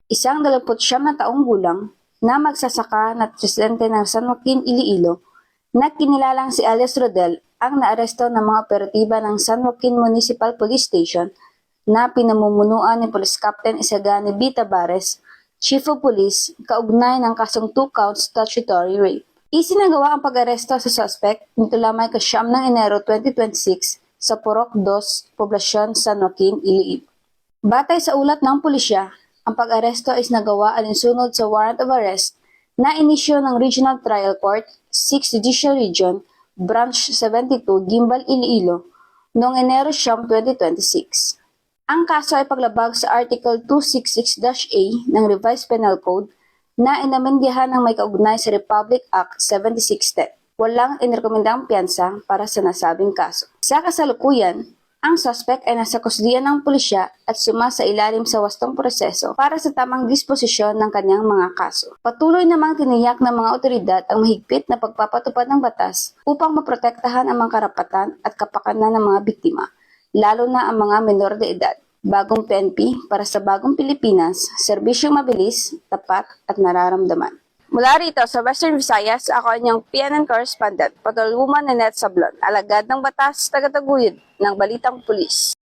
isang 29 na taong gulang na magsasaka na residente ng San Joaquin, Iloilo, na kinilalang si alias Rodel ang naaresto ng mga operatiba ng San Joaquin Municipal Police Station na pinamumunuan ni Police Captain Isagani B. Tabares, Chief of Police, kaugnay ng kasong 2-count statutory rape. Isinagawa ang pag-aresto sa suspect nito lamang kasyam ng Enero 2026 sa Purok 2, Poblasyon San Joaquin, Iloilo. Batay sa ulat ng pulisya, ang pag-aresto is nagawa alinsunod sa warrant of arrest na inisyo ng Regional Trial Court, 6th Judicial Region, Branch 72, Gimbal, Iloilo, noong Enero 2026. Ang kaso ay paglabag sa Article 266-A ng Revised Penal Code na inamendyahan ng may kaugnay sa Republic Act 7610. Walang inirekomendang piyansa para sa nasabing kaso. Sa kasalukuyan, ang suspect ay nasa kusdiyan ng pulisya at sumasailalim sa wastong proseso para sa tamang disposisyon ng kanyang mga kaso. Patuloy namang tiniyak ng mga otoridad ang mahigpit na pagpapatupad ng batas upang maprotektahan ang mga karapatan at kapakanan ng mga biktima, lalo na ang mga menor de edad. Bagong PNP para sa bagong Pilipinas, serbisyong mabilis, tapat at nararamdaman. Mula rito sa Western Visayas, ako inyong PNN correspondent, Patulwoman Nanette Sablon, alagad ng batas, tagataguyod ng Balitang Pulis.